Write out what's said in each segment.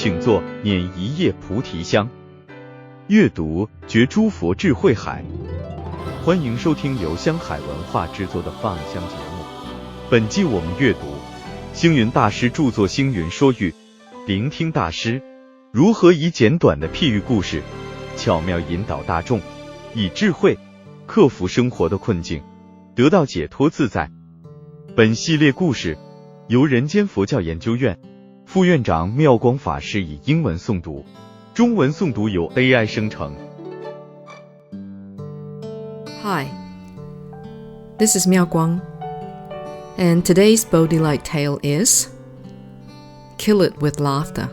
请坐，捻一叶菩提香。阅读觉诸佛智慧海。欢迎收听由香海文化制作的放香节目。本季我们阅读星云大师著作《星云说喻》，聆听大师如何以简短的譬喻故事，巧妙引导大众，以智慧克服生活的困境，得到解脱自在。本系列故事由人间佛教研究院副院长妙光法师以英文诵读，中文诵读由 AI 生成。Hi, this is Miao Guang, and today's Bodhi Light Tale is Kill It with Laughter.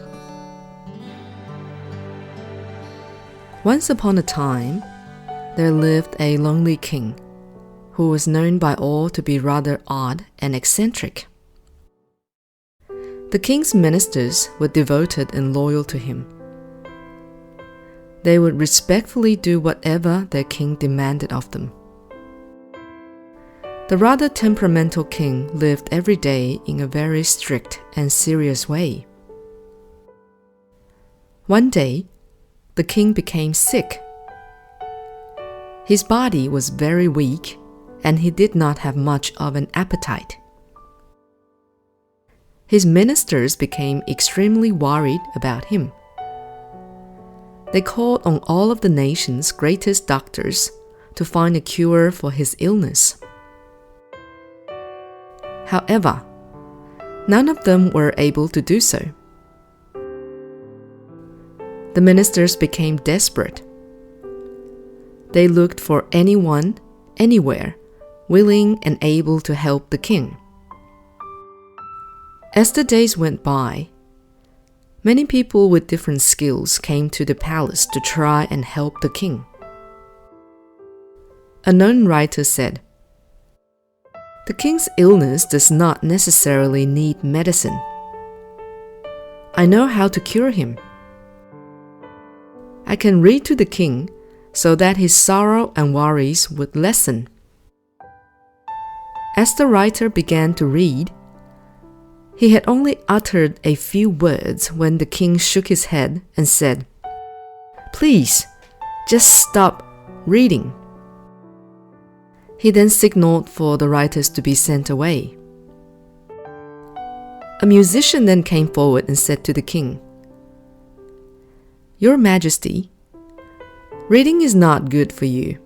Once upon a time, there lived a lonely king who was known by all to be rather odd and eccentric. The king's ministers were devoted and loyal to him. They would respectfully do whatever their king demanded of them. The rather temperamental king lived every day in a very strict and serious way. One day, the king became sick. His body was very weak, and he did not have much of an appetite. His ministers became extremely worried about him. They called on all of the nation's greatest doctors to find a cure for his illness. However, none of them were able to do so. The ministers became desperate. They looked for anyone, anywhere, willing and able to help the king. As the days went by, many people with different skills came to the palace to try and help the king. A known writer said, "The king's illness does not necessarily need medicine. I know how to cure him. I can read to the king so that his sorrow and worries would lessen." As the writer began to read, he had only uttered a few words when the king shook his head and said, "Please, just stop reading." He then signaled for the writers to be sent away. A musician then came forward and said to the king, "Your Majesty, reading is not good for you.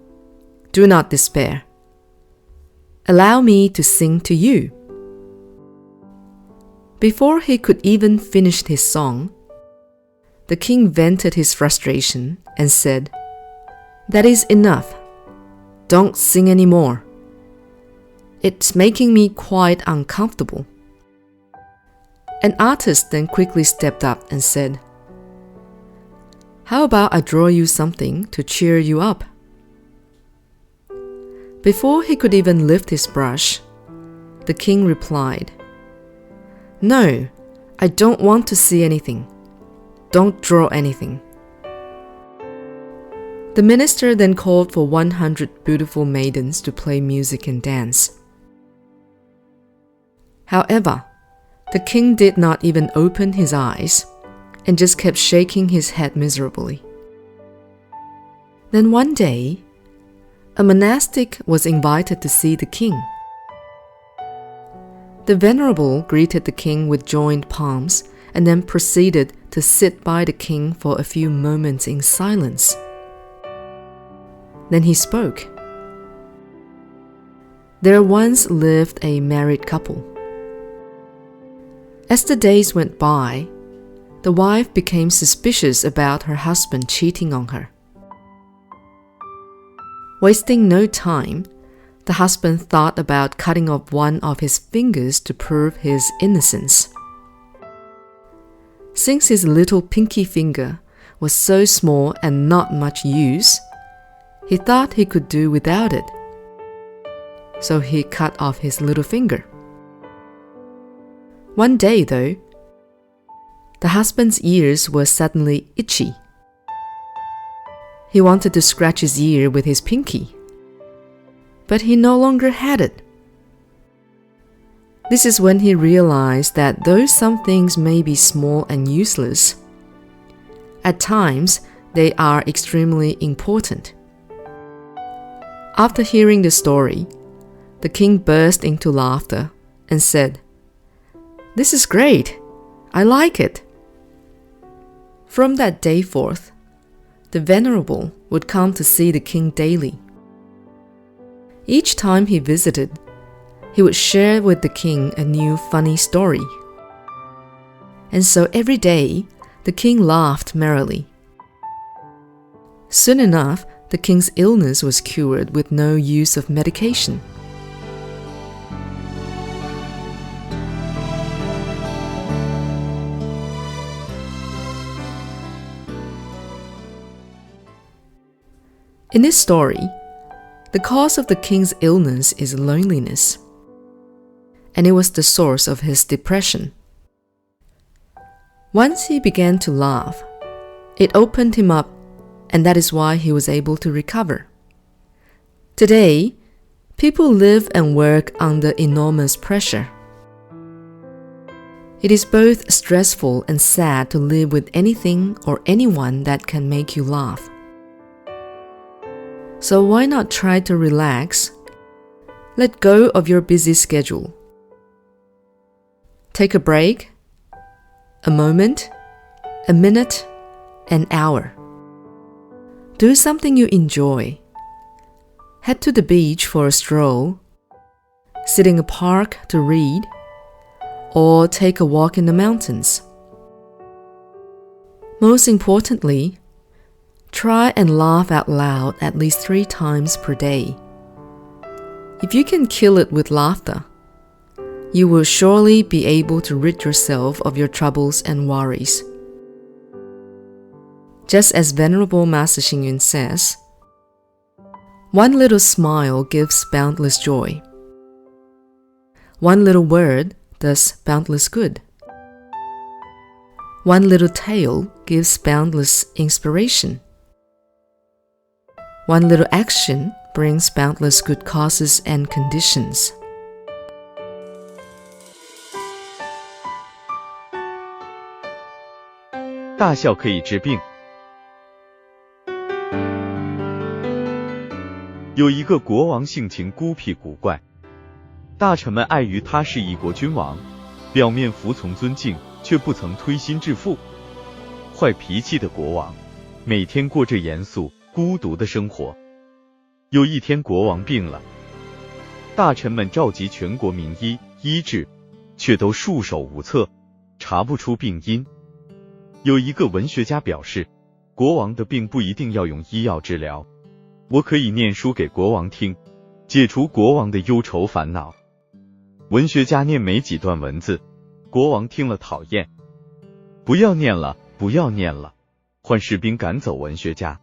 Do not despair. Allow me to sing to you." Before he could even finish his song, the king vented his frustration and said, "That is enough. Don't sing anymore. It's making me quite uncomfortable." An artist then quickly stepped up and said, "How about I draw you something to cheer you up?" Before he could even lift his brush, the king replied, "No, I don't want to see anything. Don't draw anything." The minister then called for 100 beautiful maidens to play music and dance. However, the king did not even open his eyes and just kept shaking his head miserably. Then one day, a monastic was invited to see the king. The venerable greeted the king with joined palms and then proceeded to sit by the king for a few moments in silence. Then he spoke. There once lived a married couple. As the days went by, the wife became suspicious about her husband cheating on her. Wasting no time, the husband thought about cutting off one of his fingers to prove his innocence. Since his little pinky finger was so small and not much use, he thought he could do without it. So he cut off his little finger. One day, though, the husband's ears were suddenly itchy. He wanted to scratch his ear with his pinky, but he no longer had it. This is when he realized that though some things may be small and useless, At times, they are extremely important. After hearing the story, the king burst into laughter and said, "This is great. I like it." From that day forth, the venerable would come to see the king daily. Each time he visited, he would share with the king a new funny story. And so every day, the king laughed merrily. Soon enough, the king's illness was cured with no use of medication. In this story, the cause of the king's illness is loneliness, and it was the source of his depression. Once he began to laugh, it opened him up, and that is why he was able to recover. Today, people live and work under enormous pressure. It is both stressful and sad to live with anything or anyone that can make you laugh. So why not try to relax? Let go of your busy schedule. Take a break, a moment, a minute, an hour. Do something you enjoy. Head to the beach for a stroll, sit in a park to read, or take a walk in the mountains. Most importantly, try and laugh out loud at least 3 times per day. If you can kill it with laughter, you will surely be able to rid yourself of your troubles and worries. Just as Venerable Master Xing Yun says, "One little smile gives boundless joy. One little word does boundless good. One little tale gives boundless inspiration. One little action brings boundless good causes and conditions." 大笑可以治病。有一个国王性情孤僻古怪，大臣们碍于他是一国君王，表面服从尊敬，却不曾推心置腹。坏脾气的国王每天过着严肃孤独的生活。有一天国王病了，大臣们召集全国名医医治，却都束手无策，查不出病因。有一个文学家表示，国王的病不一定要用医药治疗，我可以念书给国王听，解除国王的忧愁烦恼。文学家念没几段文字，国王听了讨厌，不要念了，不要念了，换士兵赶走文学家。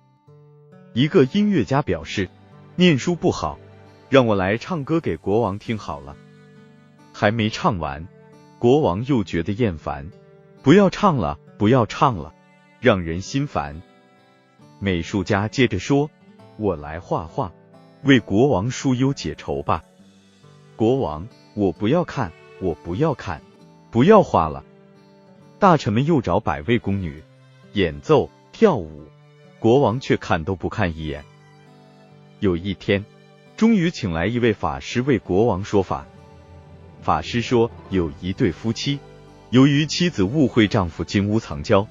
一个音乐家表示，念书不好，让我来唱歌给国王听好了。还没唱完，国王又觉得厌烦，不要唱了，不要唱了，让人心烦。美术家接着说，我来画画，为国王抒忧解愁吧。国王，我不要看，我不要看，不要画了。大臣们又找百位宫女演奏跳舞，国王却看都不看一眼。有一天，终于请来一位法师为国王说法。法师说，有一对夫妻，由于妻子误会丈夫金屋藏娇，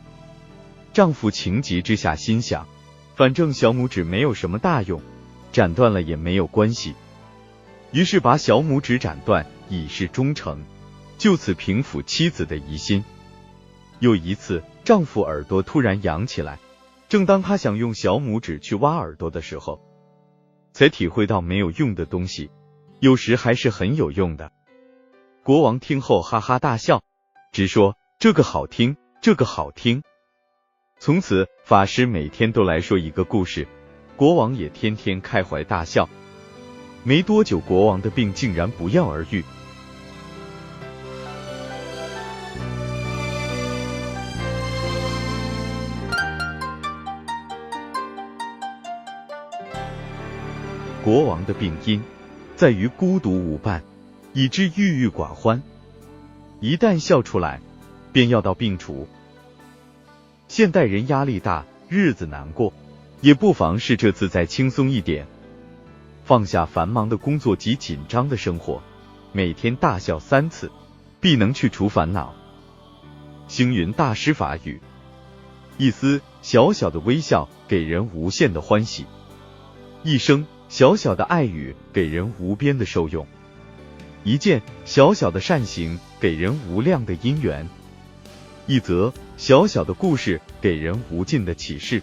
丈夫情急之下心想，反正小拇指没有什么大用，斩断了也没有关系，于是把小拇指斩断以示忠诚，就此平抚妻子的疑心。又一次，丈夫耳朵突然痒起来，正当他想用小拇指去挖耳朵的时候，才体会到没有用的东西有时还是很有用的。国王听后哈哈大笑，直说这个好听，这个好听。从此法师每天都来说一个故事，国王也天天开怀大笑。没多久，国王的病竟然不药而愈。国王的病因在于孤独无伴，以致郁郁寡欢。一旦笑出来，便要到病除。现代人压力大，日子难过，也不妨试着自在轻松一点，放下繁忙的工作及紧张的生活，每天大笑3次，必能去除烦恼。星云大师法语：一丝小小的微笑给人无限的欢喜，一声小小的爱语给人无边的受用，一件小小的善行给人无量的因缘，一则小小的故事给人无尽的启示。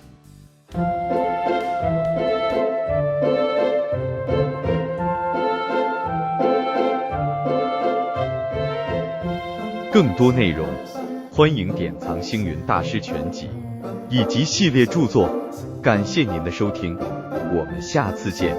更多内容，欢迎典藏星云大师全集以及系列著作。感谢您的收听，我们下次见。